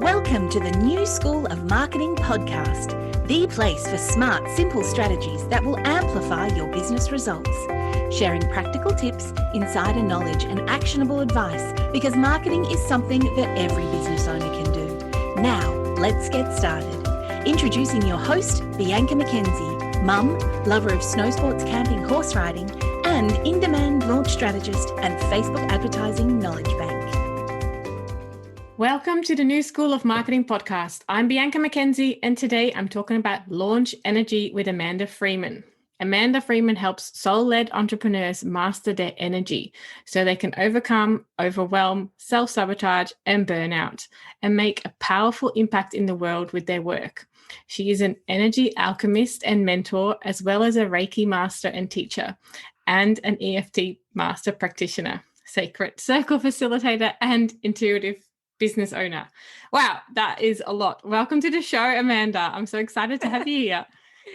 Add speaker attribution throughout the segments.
Speaker 1: Welcome to the New School of Marketing podcast, the place for smart, simple strategies that will amplify your business results. Sharing practical tips, insider knowledge, and actionable advice because marketing is something that every business owner can do. Now, let's get started. Introducing your host, Bianca McKenzie, mum, lover of snow sports, camping, horse riding, and in-demand launch strategist and Facebook advertising knowledge bank.
Speaker 2: Welcome to the New School of Marketing podcast. I'm Bianca McKenzie, and today I'm talking about launch energy with Amanda Freeman. Amanda Freeman helps soul-led entrepreneurs master their energy so they can overcome, overwhelm, self-sabotage, and burnout, and make a powerful impact in the world with their work. She is an energy alchemist and mentor, as well as a Reiki master and teacher, and an EFT master practitioner, sacred circle facilitator, and intuitive business owner. Wow, that is a lot. Welcome to the show, Amanda. I'm so excited to have you here.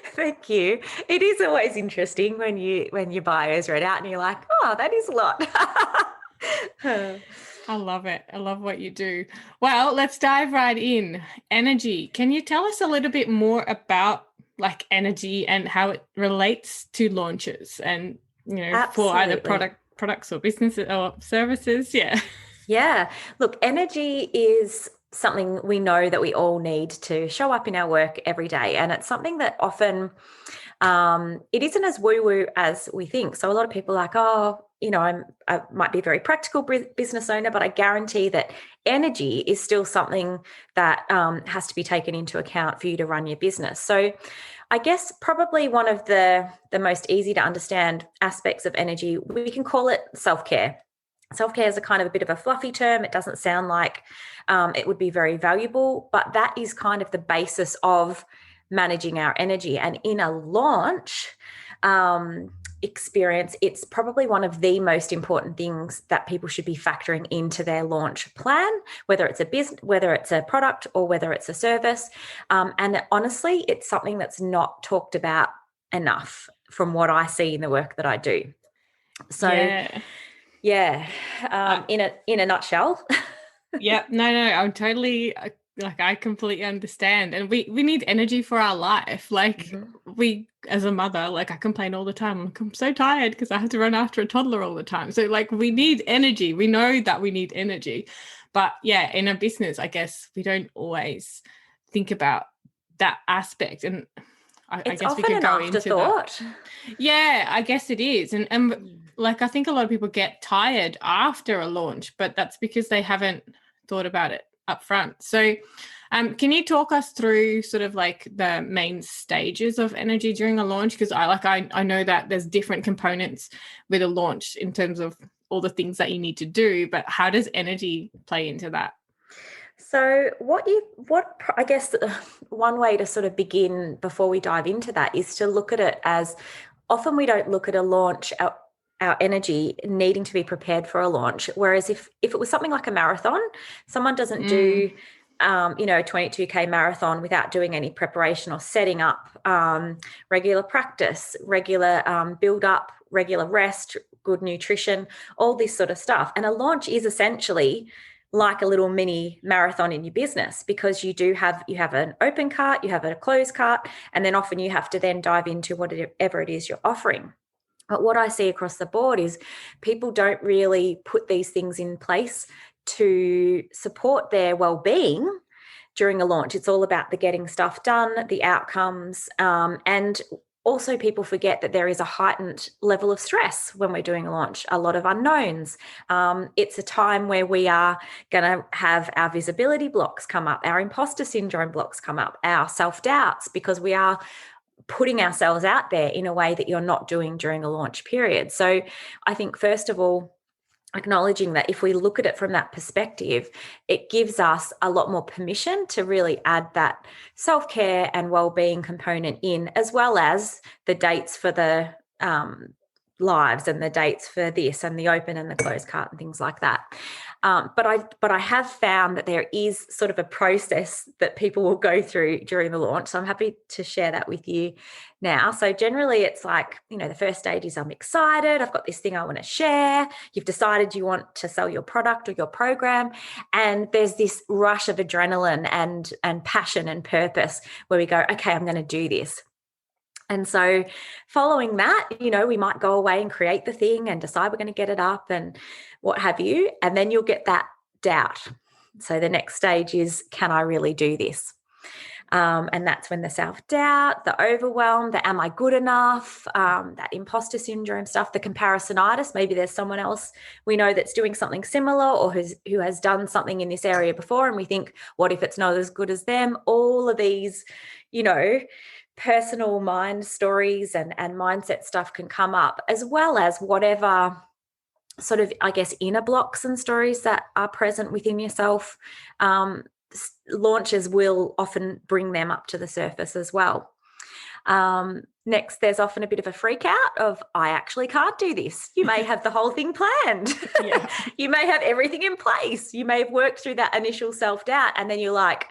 Speaker 3: Thank you. It is always interesting when your bio is read out and you're like, oh, that is a lot.
Speaker 2: I love it. I love what you do. Well, let's dive right in. Energy. Can you tell us a little bit more about energy and how it relates to launches and, for either products or businesses or services? Yeah.
Speaker 3: Yeah. Look, energy is something we know that we all need to show up in our work every day. And it's something that often it isn't as woo-woo as we think. So a lot of people are like, I might be a very practical business owner, but I guarantee that energy is still something that has to be taken into account for you to run your business. So I guess probably one of the most easy to understand aspects of energy, we can call it self-care. Self-care is a kind of a bit of a fluffy term. It doesn't sound like it would be very valuable, but that is kind of the basis of managing our energy. And in a launch experience, it's probably one of the most important things that people should be factoring into their launch plan, whether it's a business, whether it's a product, or whether it's a service. And honestly, it's something that's not talked about enough from what I see in the work that I do. So yeah. In a nutshell.
Speaker 2: Yeah, no, I'm totally I completely understand. And we need energy for our life. We, as a mother, I complain all the time. I'm so tired because I have to run after a toddler all the time. So we need energy. We know that we need energy. But yeah, in a business, I guess we don't always think about that aspect. And I guess we could go into that. Yeah, I guess it is. And I think a lot of people get tired after a launch, but that's because they haven't thought about it up front. So can you talk us through sort of the main stages of energy during a launch? Because I know that there's different components with a launch in terms of all the things that you need to do, but how does energy play into that?
Speaker 3: So I guess one way to sort of begin before we dive into that is to look at it as often we don't look at a launch, our energy needing to be prepared for a launch. Whereas if it was something like a marathon, someone doesn't do, a 22K marathon without doing any preparation or setting up regular practice, regular build up, regular rest, good nutrition, all this sort of stuff. And a launch is essentially like a little mini marathon in your business, because you have an open cart, you have a closed cart, and then often you have to then dive into whatever it is you're offering. But what I see across the board is people don't really put these things in place to support their well-being during a launch. It's all about the getting stuff done, the outcomes, and also people forget that there is a heightened level of stress when we're doing a launch, a lot of unknowns. It's a time where we are going to have our visibility blocks come up, our imposter syndrome blocks come up, our self-doubts, because we are putting ourselves out there in a way that you're not doing during a launch period. So I think, first of all, acknowledging that if we look at it from that perspective, it gives us a lot more permission to really add that self-care and well-being component in, as well as the dates for the lives and the dates for this and the open and the closed cart and things like that. But I have found that there is sort of a process that people will go through during the launch. So I'm happy to share that with you now. So generally it's like, the first stage is I'm excited. I've got this thing I want to share. You've decided you want to sell your product or your program. And there's this rush of adrenaline and passion and purpose where we go, okay, I'm going to do this. And so following that, we might go away and create the thing and decide we're going to get it up and what have you. And then you'll get that doubt. So the next stage is, can I really do this? And that's when the self-doubt, the overwhelm, the am I good enough, that imposter syndrome stuff, the comparisonitis. Maybe there's someone else we know that's doing something similar or who has done something in this area before. And we think, what if it's not as good as them? All of these, personal mind stories and mindset stuff can come up, as well as whatever sort of, I guess, inner blocks and stories that are present within yourself. Launches will often bring them up to the surface as well. Next, there's often a bit of a freak out of, I actually can't do this. You may have the whole thing planned.
Speaker 2: Yeah.
Speaker 3: You may have everything in place. You may have worked through that initial self-doubt, and then you're like,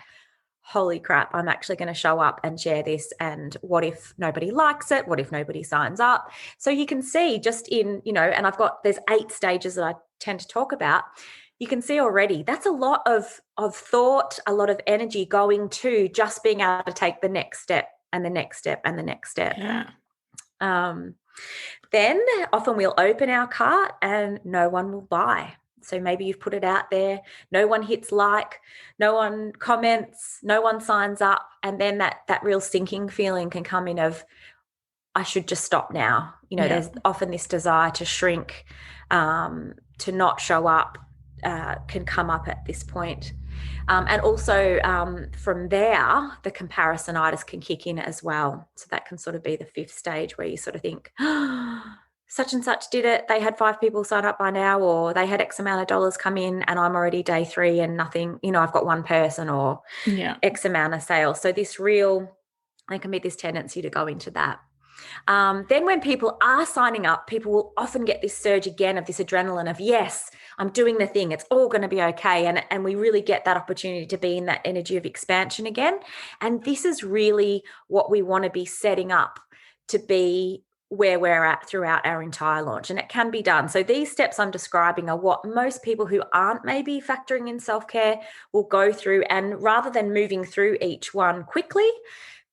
Speaker 3: holy crap, I'm actually going to show up and share this. And what if nobody likes it? What if nobody signs up? So you can see just in, and there's 8 stages that I tend to talk about. You can see already that's a lot of thought, a lot of energy going to just being able to take the next step and the next step and the next step.
Speaker 2: Yeah.
Speaker 3: Then often we'll open our cart and no one will buy. So maybe you've put it out there, no one hits like, no one comments, no one signs up. And then that real sinking feeling can come in of, I should just stop now. There's often this desire to shrink, to not show up, can come up at this point. And also from there, the comparisonitis can kick in as well. So that can sort of be the 5th stage where you sort of think, such and such did it. They had 5 people sign up by now, or they had X amount of dollars come in and I'm already day 3 and nothing, I've got 1 person or X amount of sales. So there can be this tendency to go into that. Then when people are signing up, people will often get this surge again of this adrenaline of, yes, I'm doing the thing. It's all going to be okay. And we really get that opportunity to be in that energy of expansion again. And this is really what we want to be setting up to be where we're at throughout our entire launch. And it can be done. So these steps I'm describing are what most people who aren't maybe factoring in self-care will go through. And rather than moving through each one quickly,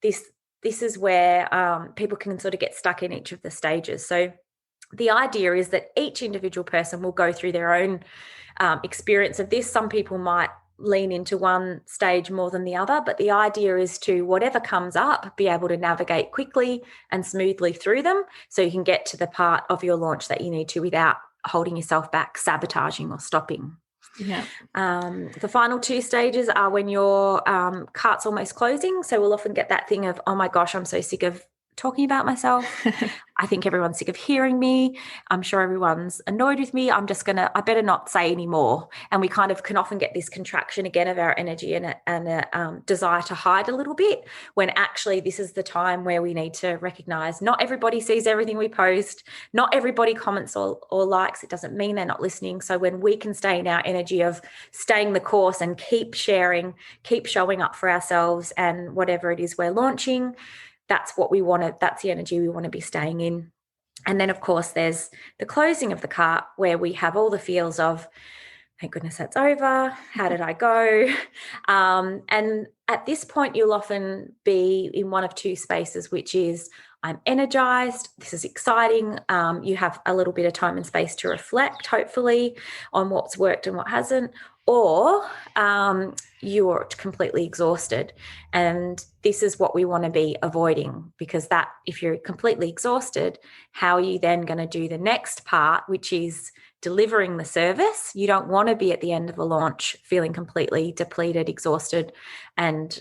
Speaker 3: this is where people can sort of get stuck in each of the stages. So the idea is that each individual person will go through their own experience of this. Some people might lean into one stage more than the other, but the idea is to, whatever comes up, be able to navigate quickly and smoothly through them so you can get to the part of your launch that you need to without holding yourself back, sabotaging or stopping.
Speaker 2: Yeah.
Speaker 3: The final 2 stages are when your cart's almost closing. So we'll often get that thing of, oh my gosh, I'm so sick of talking about myself. I think everyone's sick of hearing me. I'm sure everyone's annoyed with me. I better not say any more. And we kind of can often get this contraction again of our energy and a desire to hide a little bit, when actually this is the time where we need to recognize not everybody sees everything we post. Not everybody comments or likes. It doesn't mean they're not listening. So when we can stay in our energy of staying the course and keep sharing, keep showing up for ourselves and whatever it is we're launching, that's what we want to, that's the energy we want to be staying in. And then, of course, there's the closing of the cart where we have all the feels of, thank goodness that's over. How did I go? And at this point, you'll often be in one of 2 spaces, which is, I'm energized. This is exciting. You have a little bit of time and space to reflect, hopefully, on what's worked and what hasn't. Or you're completely exhausted. And this is what we want to be avoiding, because that, if you're completely exhausted, how are you then going to do the next part, which is delivering the service? You don't want to be at the end of a launch feeling completely depleted, exhausted, and,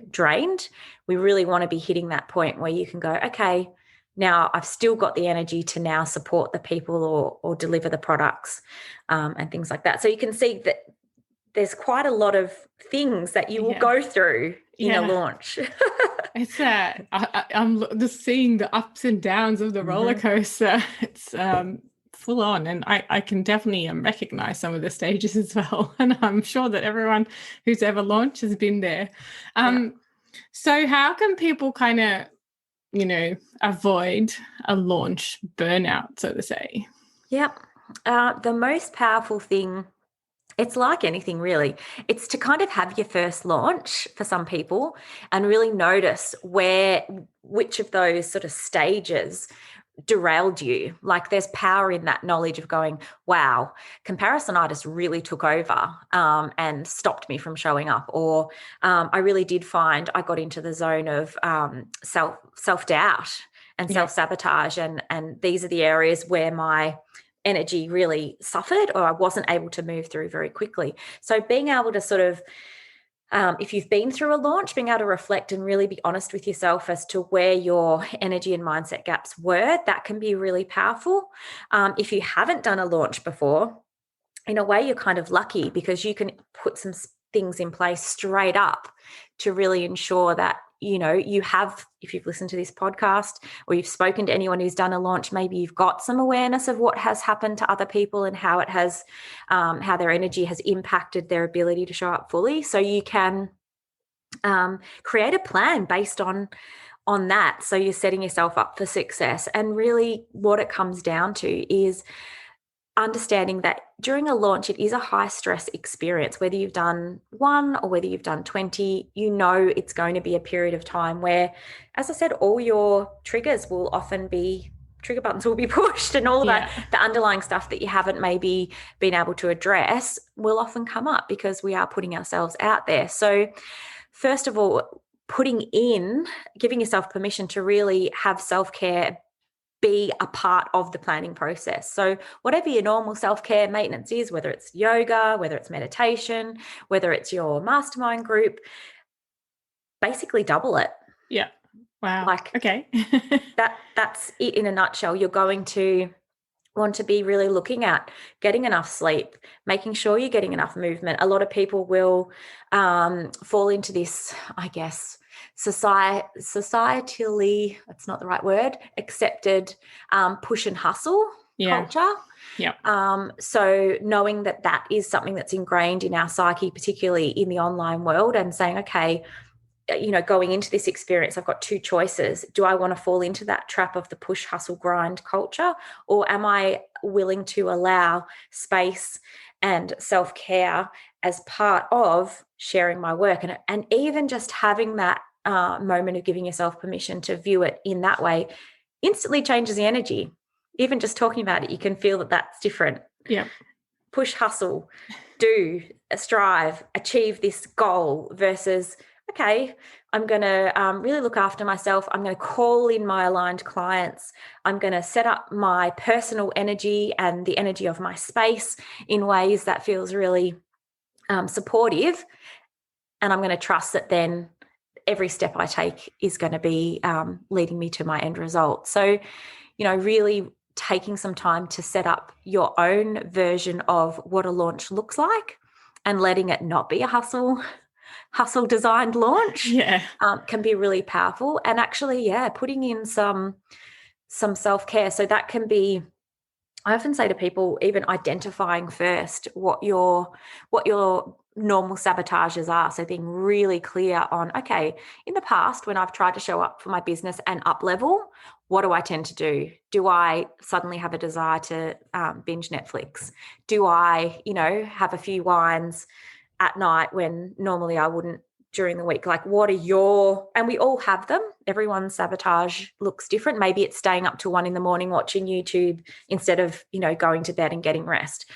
Speaker 3: drained. We really want to be hitting that point where you can go, okay, now I've still got the energy to now support the people or deliver the products and things like that. So you can see that there's quite a lot of things that you will go through in a launch.
Speaker 2: It's I'm just seeing the ups and downs of the roller coaster. It's full on. And I can definitely recognize some of the stages as well. And I'm sure that everyone who's ever launched has been there. So how can people kind of, avoid a launch burnout, so to say?
Speaker 3: Yep. The most powerful thing, it's like anything really, it's to kind of have your first launch for some people and really notice which of those sort of stages derailed you. Like there's power in that knowledge of going, wow, comparisonitis really took over and stopped me from showing up. Or I really did find I got into the zone of self-doubt and self-sabotage. And these are the areas where my energy really suffered, or I wasn't able to move through very quickly. So being able to sort of, if you've been through a launch, being able to reflect and really be honest with yourself as to where your energy and mindset gaps were, that can be really powerful. If you haven't done a launch before, in a way, you're kind of lucky because you can put some things in place straight up to really ensure that, you have, if you've listened to this podcast or you've spoken to anyone who's done a launch, maybe you've got some awareness of what has happened to other people and how it has, how their energy has impacted their ability to show up fully. So you can create a plan based on that. So you're setting yourself up for success. And really what it comes down to is understanding that during a launch, it is a high stress experience, whether you've done 1 or whether you've done 20, it's going to be a period of time where, as I said, all your triggers will often be, trigger buttons will be pushed, and all of that, the underlying stuff that you haven't maybe been able to address will often come up because we are putting ourselves out there. So first of all, giving yourself permission to really have self-care be a part of the planning process. So whatever your normal self-care maintenance is, whether it's yoga, whether it's meditation, whether it's your mastermind group, basically double it.
Speaker 2: Yeah. Wow. Okay.
Speaker 3: that's it in a nutshell. You're going to want to be really looking at getting enough sleep, making sure you're getting enough movement. A lot of people will fall into this, I guess, societally, that's not the right word, accepted push and hustle culture.
Speaker 2: Yeah.
Speaker 3: So knowing that is something that's ingrained in our psyche, particularly in the online world, and saying, okay, going into this experience, I've got 2 choices. Do I want to fall into that trap of the push, hustle, grind culture, or am I willing to allow space and self-care as part of sharing my work? And even just having that moment of giving yourself permission to view it in that way instantly changes the energy. Even just talking about it, you can feel that that's different.
Speaker 2: Yeah.
Speaker 3: Push, hustle, do, strive, achieve this goal versus, okay, I'm going to really look after myself. I'm going to call in my aligned clients. I'm going to set up my personal energy and the energy of my space in ways that feels really supportive. And I'm going to trust that then every step I take is going to be leading me to my end result. So, really taking some time to set up your own version of what a launch looks like and letting it not be a hustle designed launch can be really powerful. And actually, putting in some self-care. So that can be, I often say to people, even identifying first what your normal sabotages are. So being really clear on, okay, in the past, when I've tried to show up for my business and up level, what do I tend to do? Do I suddenly have a desire to binge Netflix? Do I, have a few wines at night when normally I wouldn't during the week? Like, what are and we all have them. Everyone's sabotage looks different. Maybe it's staying up till 1 a.m. watching YouTube instead of, going to bed and getting rest.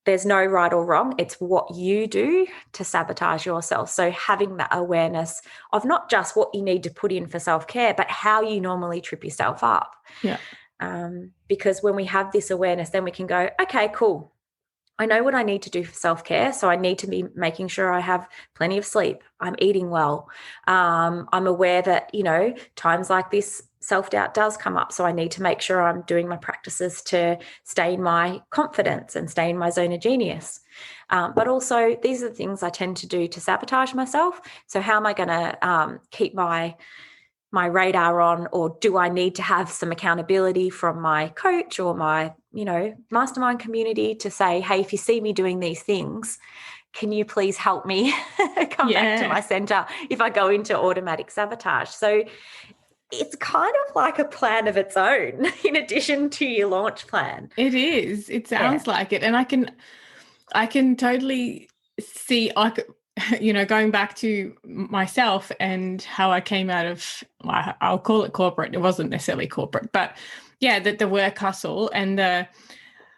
Speaker 3: There's no right or wrong. It's what you do to sabotage yourself. So having that awareness of not just what you need to put in for self-care, but how you normally trip yourself up.
Speaker 2: Yeah.
Speaker 3: Because when we have this awareness, then we can go, okay, cool. I know what I need to do for self-care. So I need to be making sure I have plenty of sleep. I'm eating well. I'm aware that, times like this, self-doubt does come up. So I need to make sure I'm doing my practices to stay in my confidence and stay in my zone of genius. But also these are the things I tend to do to sabotage myself. So how am I going to keep my radar on, or do I need to have some accountability from my coach or my mastermind community to say, hey, if you see me doing these things, can you please help me come back to my center if I go into automatic sabotage? So it's kind of like a plan of its own in addition to your launch plan.
Speaker 2: It is. It sounds like it. And I can totally see, like, going back to myself and how I came out of, I'll call it corporate. It wasn't necessarily corporate, but yeah, the work hustle and the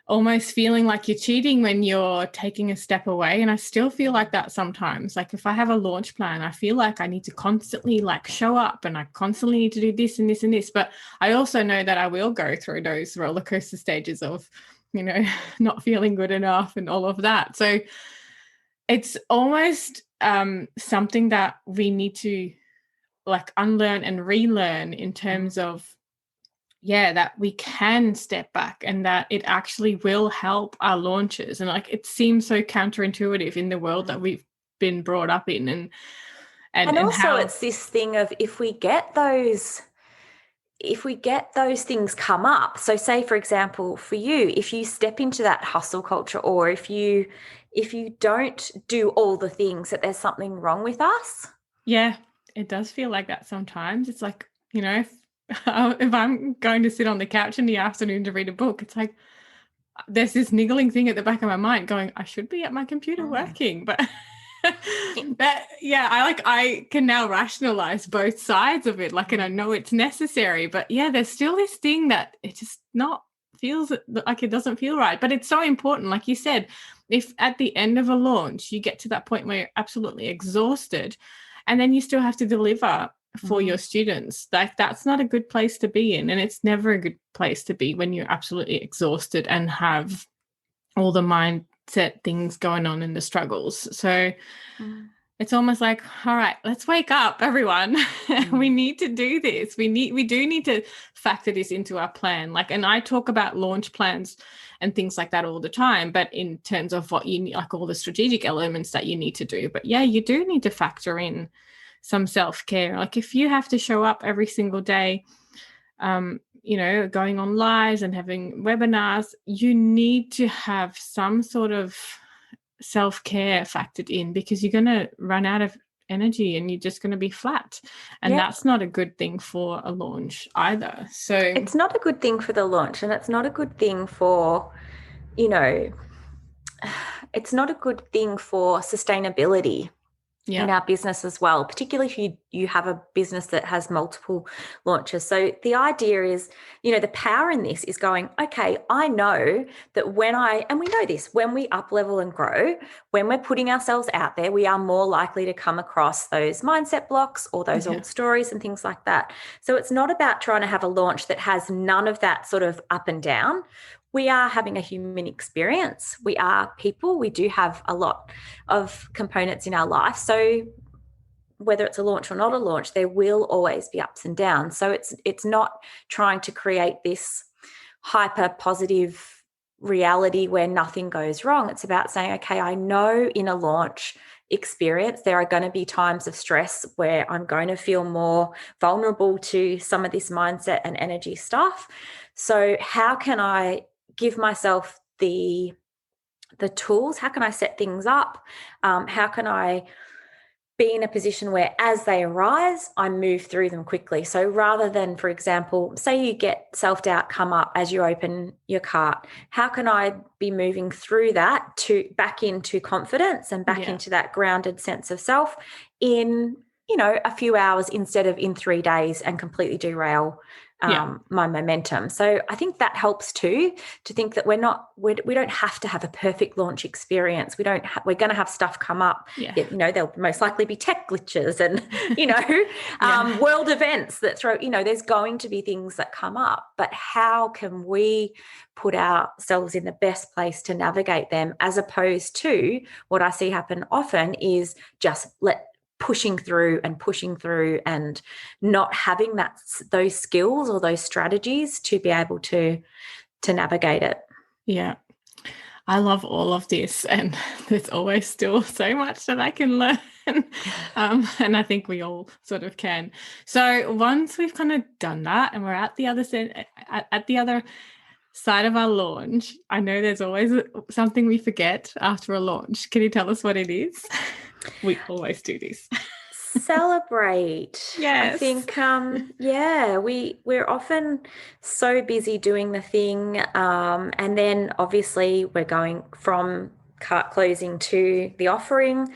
Speaker 2: almost feeling like you're cheating when you're taking a step away. And I still feel like that sometimes. Like if I have a launch plan, I feel like I need to constantly like show up and I constantly need to do this and this and this. But I also know that I will go through those roller coaster stages of, not feeling good enough and all of that. So it's almost something that we need to like unlearn and relearn in terms of, that we can step back and that it actually will help our launches. And like it seems so counterintuitive in the world that we've been brought up in. And
Speaker 3: also
Speaker 2: how
Speaker 3: it's this thing of if we get those things come up. So say, for example, for you, if you step into that hustle culture or if you don't do all the things, that there's something wrong with us.
Speaker 2: Yeah, it does feel like that sometimes. It's like, if I'm going to sit on the couch in the afternoon to read a book, it's like there's this niggling thing at the back of my mind going, I should be at my computer working. But I can now rationalize both sides of it. Like, and I know it's necessary, but there's still this thing that it just feels like it doesn't feel right. But it's so important. Like you said, if at the end of a launch, you get to that point where you're absolutely exhausted and then you still have to deliver for your students, like that's not a good place to be in. And it's never a good place to be when you're absolutely exhausted and have all the mindset things going on in the struggles. So it's almost like, all right, let's wake up, everyone. We need to do this. We do need to factor this into our plan. Like, and I talk about launch plans and things like that all the time, but in terms of what you need, like all the strategic elements that you need to do. But you do need to factor in some self-care. Like if you have to show up every single day, going on lives and having webinars, you need to have some sort of self-care factored in because you're going to run out of energy and you're just going to be flat. And that's not a good thing for a launch either. So
Speaker 3: it's not a good thing for the launch, and it's not a good thing for, it's not a good thing for sustainability. In our business as well, particularly if you have a business that has multiple launches. So the idea is, the power in this is going, okay, I know that and we know this, when we up level and grow, when we're putting ourselves out there, we are more likely to come across those mindset blocks or those old stories and things like that. So it's not about trying to have a launch that has none of that sort of up and down. We are having a human experience. We are people. We do have a lot of components in our life. So whether it's a launch or not a launch, there will always be ups and downs. So it's not trying to create this hyper positive reality where nothing goes wrong. It's about saying, okay, I know in a launch experience, there are going to be times of stress where I'm going to feel more vulnerable to some of this mindset and energy stuff. So how can I give myself the tools? How can I set things up? How can I be in a position where as they arise, I move through them quickly? So rather than, for example, say you get self-doubt come up as you open your cart, how can I be moving through that to back into confidence and back into that grounded sense of self in, a few hours instead of in 3 days and completely derail my momentum. So I think that helps too, to think that we don't have to have a perfect launch experience. We're going to have stuff come up. There'll most likely be tech glitches and, world events that throw, there's going to be things that come up, but how can we put ourselves in the best place to navigate them, as opposed to what I see happen often is just pushing through and not having those skills or those strategies to be able to navigate it.
Speaker 2: Yeah. I love all of this, and there's always still so much that I can learn. And I think we all sort of can. So once we've kind of done that and we're at the other side of our launch, I know there's always something we forget after a launch. Can you tell us what it is? We always do this.
Speaker 3: Celebrate.
Speaker 2: Yes.
Speaker 3: I think we're often so busy doing the thing, and then obviously we're going from cart closing to the offering.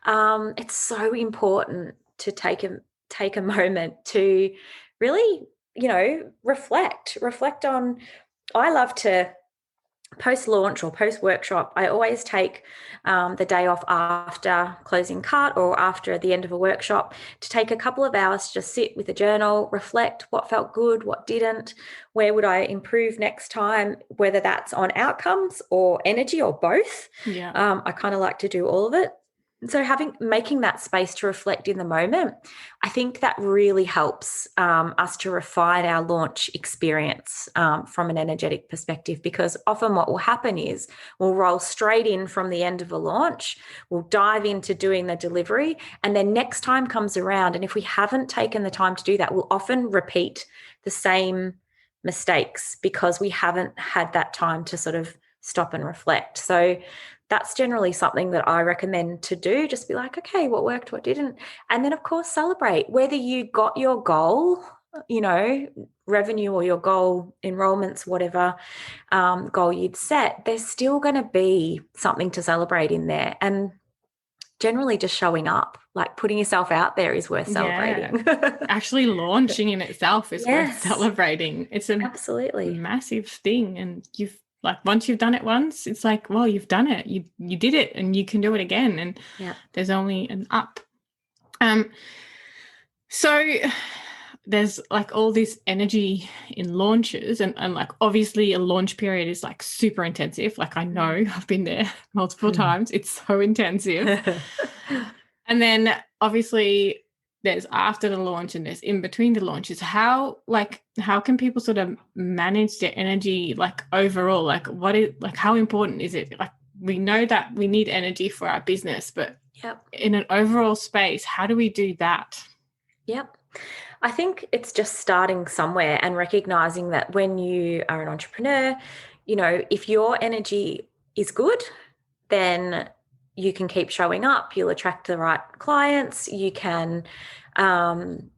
Speaker 3: It's so important to take a moment to really, reflect on. I love to post-launch or post-workshop, I always take the day off after closing cart or after the end of a workshop to take a couple of hours to just sit with a journal, reflect what felt good, what didn't, where would I improve next time, whether that's on outcomes or energy or both.
Speaker 2: Yeah.
Speaker 3: I kind of like to do all of it. So making that space to reflect in the moment, I think that really helps us to refine our launch experience from an energetic perspective, because often what will happen is we'll roll straight in from the end of a launch, we'll dive into doing the delivery, and then next time comes around, and if we haven't taken the time to do that, we'll often repeat the same mistakes because we haven't had that time to sort of stop and reflect. So that's generally something that I recommend to do. Just be like, okay, what worked, what didn't? And then, of course, celebrate whether you got your goal, revenue, or your goal, enrollments, whatever goal you'd set. There's still going to be something to celebrate in there. And generally just showing up, like putting yourself out there is worth celebrating.
Speaker 2: Actually launching in itself is worth celebrating. It's a
Speaker 3: absolutely
Speaker 2: massive thing. And once you've done it once, it's like, well, you've done it. You did it and you can do it again. And there's only an up. So there's like all this energy in launches and like obviously a launch period is like super intensive. Like I know I've been there multiple times. It's so intensive. And then obviously there's after the launch and there's in between the launches. How can people sort of manage their energy like overall? Like how important is it? Like we know that we need energy for our business, but in an overall space, how do we do that?
Speaker 3: Yep. I think it's just starting somewhere and recognizing that when you are an entrepreneur, if your energy is good, then you can keep showing up, you'll attract the right clients, you can you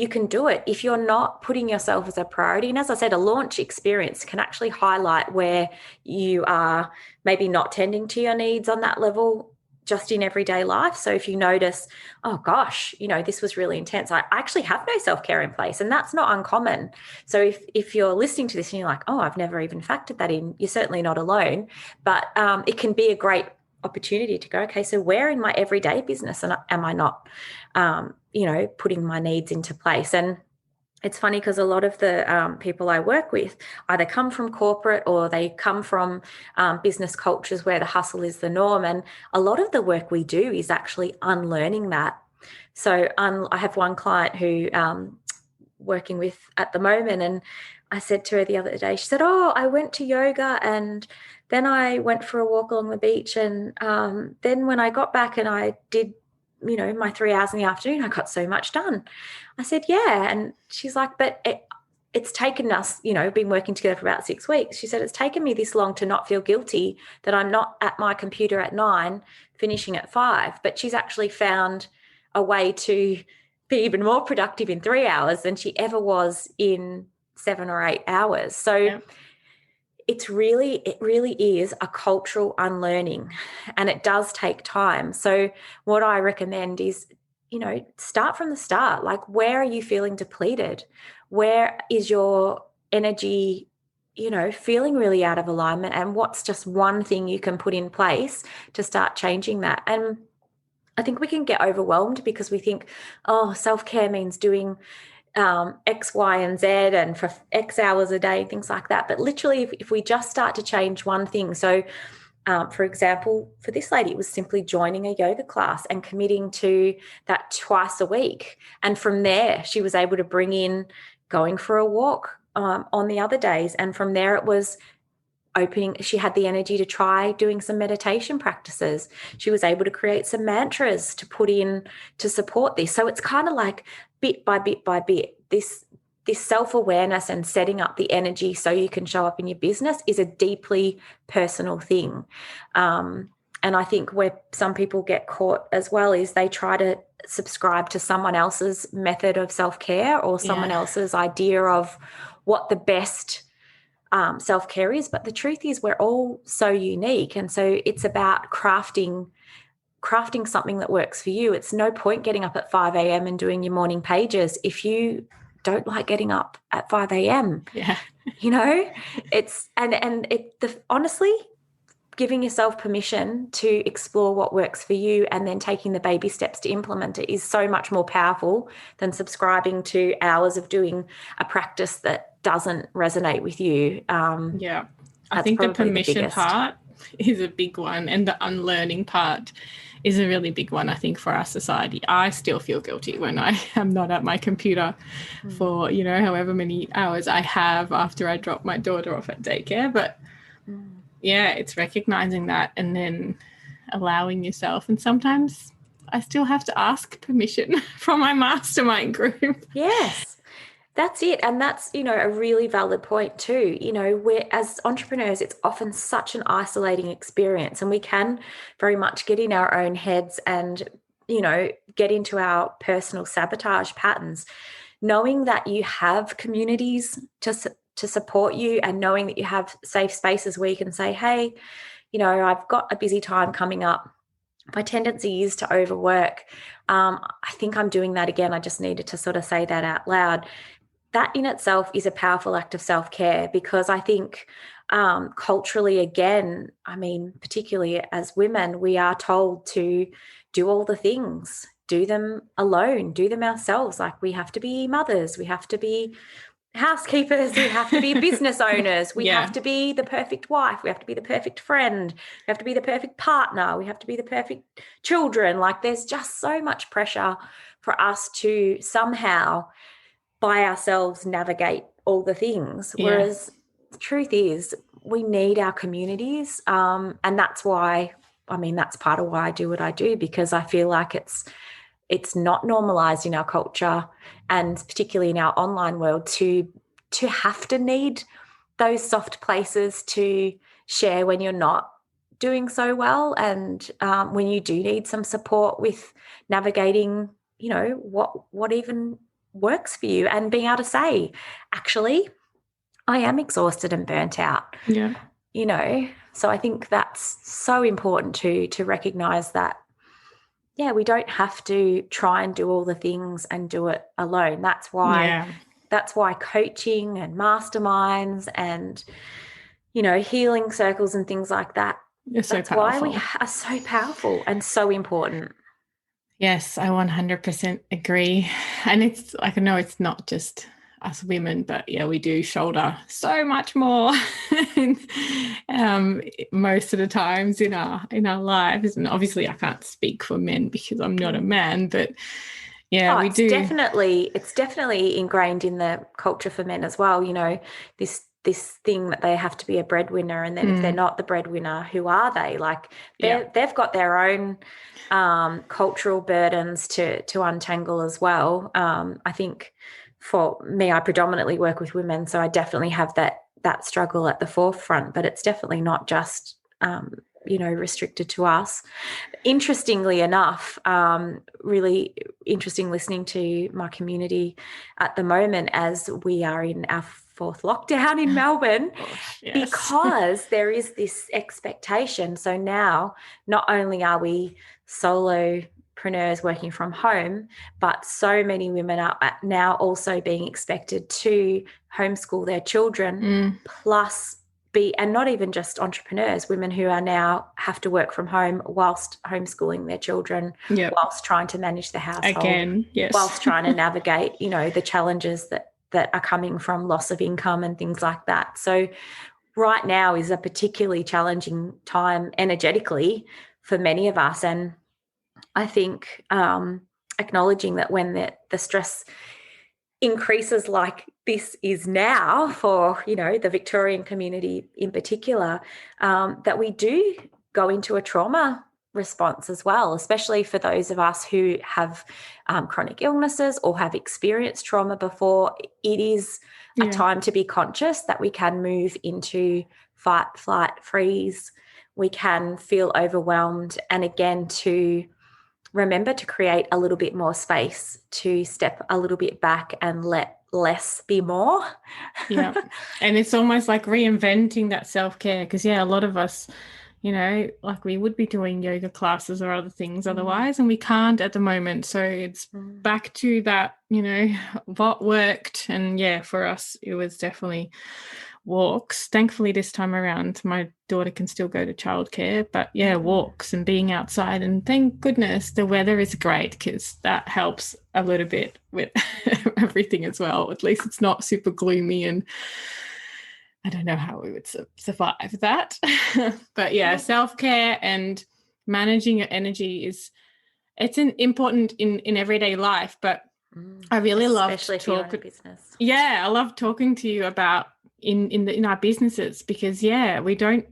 Speaker 3: can do it. If you're not putting yourself as a priority, and as I said, a launch experience can actually highlight where you are maybe not tending to your needs on that level just in everyday life. So if you notice, oh gosh, this was really intense, I actually have no self-care in place, and that's not uncommon. So if you're listening to this and you're like, oh, I've never even factored that in, you're certainly not alone. But it can be a great opportunity to go, okay, so where in my everyday business am I not putting my needs into place? And it's funny because a lot of the people I work with either come from corporate or they come from business cultures where the hustle is the norm. And a lot of the work we do is actually unlearning that. So I have one client who working with at the moment, and I said to her the other day, she said, oh, I went to yoga and then I went for a walk along the beach. And then when I got back and I did my 3 hours in the afternoon, I got so much done. I said, yeah. And she's like, but it's taken us, been working together for about 6 weeks. She said, it's taken me this long to not feel guilty that I'm not at my computer at 9, finishing at 5. But she's actually found a way to be even more productive in 3 hours than she ever was in 7 or 8 hours. So it really is a cultural unlearning, and it does take time. So what I recommend is, start from the start. Like, where are you feeling depleted? Where is your energy, feeling really out of alignment? And what's just one thing you can put in place to start changing that? And I think we can get overwhelmed because we think, oh, self-care means doing X, Y, and Z and for X hours a day, things like that. But literally, if we just start to change one thing. So, for example, for this lady, it was simply joining a yoga class and committing to that twice a week. And from there, she was able to bring in going for a walk on the other days. And from there, it was she had the energy to try doing some meditation practices. She was able to create some mantras to put in to support this. So it's kind of like bit by bit by bit, this this self-awareness and setting up the energy so you can show up in your business is a deeply personal thing. And I think where some people get caught as well is they try to subscribe to someone else's method of self-care or someone else's idea of what the best self-care is. But the truth is we're all so unique. And so it's about crafting something that works for you. It's no point getting up at 5 a.m. and doing your morning pages if you don't like getting up at 5 a.m.
Speaker 2: Yeah.
Speaker 3: You know, it's honestly, giving yourself permission to explore what works for you and then taking the baby steps to implement it is so much more powerful than subscribing to hours of doing a practice that doesn't resonate with you.
Speaker 2: I think the permission part is a big one, and the unlearning part is a really big one, I think, for our society. I still feel guilty when I am not at my computer for, you know, however many hours I have after I drop my daughter off at daycare. But yeah, it's recognizing that and then allowing yourself. And sometimes I still have to ask permission from my mastermind group.
Speaker 3: Yes. That's it. And that's, you know, a really valid point too. You know, we're, as entrepreneurs, it's often such an isolating experience, and we can very much get in our own heads and, you know, get into our personal sabotage patterns. Knowing that you have communities to support you, and knowing that you have safe spaces where you can say, hey, you know, I've got a busy time coming up. My tendency is to overwork. I think I'm doing that again. I just needed to sort of say that out loud. That in itself is a powerful act of self-care, because I think culturally, again, I mean, particularly as women, we are told to do all the things, do them alone, do them ourselves. Like, we have to be mothers, we have to be housekeepers, we have to be business owners, we have to be the perfect wife, we have to be the perfect friend, we have to be the perfect partner, we have to be the perfect children. Like, there's just so much pressure for us to somehow by ourselves navigate all the things. Whereas the truth is we need our communities. And that's why, I mean, that's part of why I do what I do, because I feel like it's not normalized in our culture, and particularly in our online world, to have to need those soft places to share when you're not doing so well, and when you do need some support with navigating, you know, what even works for you, and being able to say, actually, I am exhausted and burnt out.
Speaker 2: Yeah.
Speaker 3: You know, so I think that's so important to recognize that, yeah, we don't have to try and do all the things and do it alone. That's why coaching and masterminds and, you know, healing circles and things like that, that's why we are so powerful and so important.
Speaker 2: Yes, I 100% agree. And it's like, I know it's not just us women, but yeah, we do shoulder so much more most of the times in our lives. And obviously I can't speak for men because I'm not a man, but yeah, we do.
Speaker 3: It's definitely ingrained in the culture for men as well. You know, this thing that they have to be a breadwinner, and then if they're not the breadwinner, who are they? Like, they've got their own cultural burdens to untangle as well. I think for me, I predominantly work with women, so I definitely have that struggle at the forefront, but it's definitely not just you know, restricted to us. Interestingly enough, really interesting listening to my community at the moment as we are in our fourth lockdown in Melbourne, because there is this expectation. So now not only are we solopreneurs working from home, but so many women are now also being expected to homeschool their children, plus and not even just entrepreneurs, women who are now have to work from home whilst homeschooling their children, whilst trying to manage the household, whilst trying to navigate, you know, the challenges that are coming from loss of income and things like that. So right now is a particularly challenging time energetically for many of us. And I think acknowledging that when the stress increases like this is now for, you know, the Victorian community in particular, that we do go into a trauma response as well, especially for those of us who have chronic illnesses or have experienced trauma before. It is a time to be conscious that we can move into fight, flight, freeze. We can feel overwhelmed, and again, to remember to create a little bit more space, to step a little bit back and let less be more.
Speaker 2: Yeah. And it's almost like reinventing that self-care, because a lot of us, like we would be doing yoga classes or other things otherwise, and we can't at the moment. So it's back to that, what worked. And for us, it was definitely walks. Thankfully, this time around, my daughter can still go to childcare, but walks and being outside. And thank goodness the weather is great, because that helps a little bit with everything as well. At least it's not super gloomy, and I don't know how we would survive that. But self-care and managing your energy it's important in everyday life. But I really love talking
Speaker 3: business.
Speaker 2: I love talking to you about in our businesses, because we don't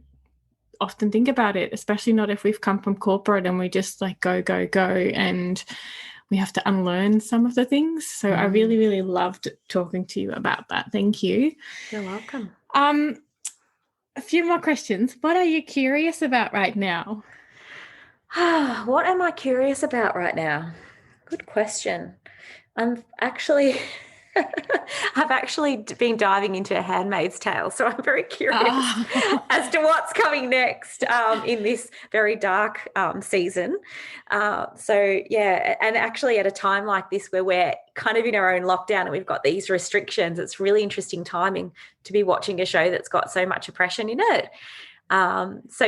Speaker 2: often think about it, especially not if we've come from corporate and we just like go, and we have to unlearn some of the things. So I really, really loved talking to you about that. Thank you.
Speaker 3: You're welcome.
Speaker 2: A few more questions. What are you curious about right now?
Speaker 3: What am I curious about right now? Good question. I've actually been diving into A Handmaid's Tale, so I'm very curious as to what's coming next in this very dark season. And actually at a time like this where we're kind of in our own lockdown and we've got these restrictions, it's really interesting timing to be watching a show that's got so much oppression in it. That's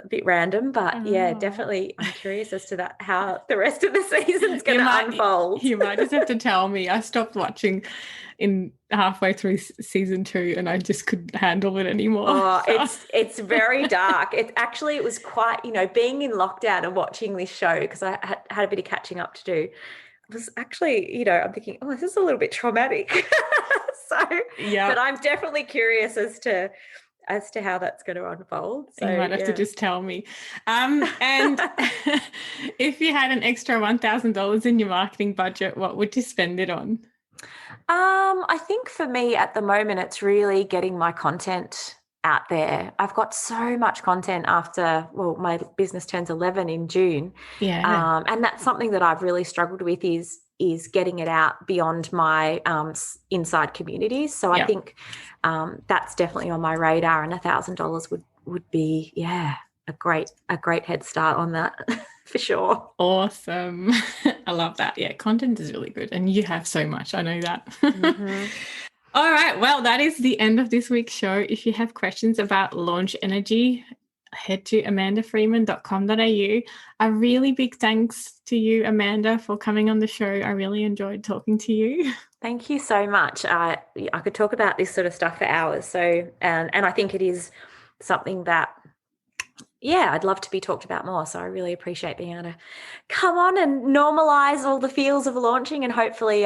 Speaker 3: a bit random, but definitely I'm curious as to how the rest of the season's going to unfold.
Speaker 2: You might just have to tell me. I stopped watching in halfway through season 2 and I just couldn't handle it anymore.
Speaker 3: Oh, it's very dark. It was quite, being in lockdown and watching this show, because I had a bit of catching up to do. It was actually, I'm thinking, this is a little bit traumatic. But I'm definitely curious as to how that's going to unfold. So
Speaker 2: you might have to just tell me. And if you had an extra $1,000 in your marketing budget, what would you spend it on?
Speaker 3: I think for me at the moment, it's really getting my content out there. I've got so much content after, my business turns 11 in June.
Speaker 2: Yeah.
Speaker 3: And that's something that I've really struggled with is getting it out beyond my inside communities. So I think that's definitely on my radar, and $1,000 would be a great head start on that for sure.
Speaker 2: Awesome. I love that. Yeah, content is really good, and you have so much. I know that. All right. Well, that is the end of this week's show. If you have questions about launch energy, head to amandafreeman.com.au. A really big thanks to you, Amanda, for coming on the show. I really enjoyed talking to you.
Speaker 3: Thank you so much. I could talk about this sort of stuff for hours. So, and I think it is something that, I'd love to be talked about more. So I really appreciate being able to come on and normalize all the feels of launching, and hopefully,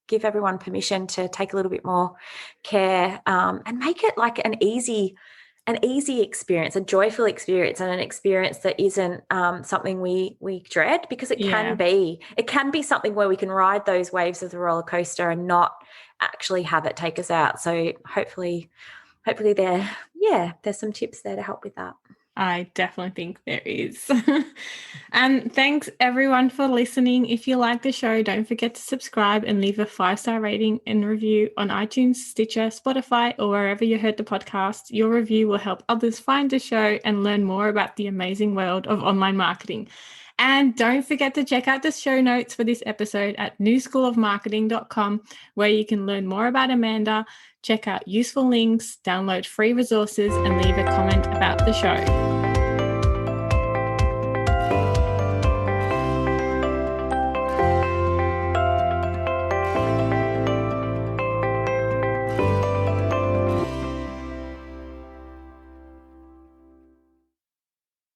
Speaker 3: give everyone permission to take a little bit more care, and make it like an easy experience, a joyful experience, and an experience that isn't something we dread, because it can be something where we can ride those waves of the roller coaster and not actually have it take us out. So hopefully there's some tips there to help with that.
Speaker 2: I definitely think there is. And thanks everyone for listening. If you like the show, don't forget to subscribe and leave a 5-star rating and review on iTunes, Stitcher, Spotify, or wherever you heard the podcast. Your review will help others find the show and learn more about the amazing world of online marketing. And don't forget to check out the show notes for this episode at newschoolofmarketing.com, where you can learn more about Amanda, check out useful links, download free resources, and leave a comment about the show.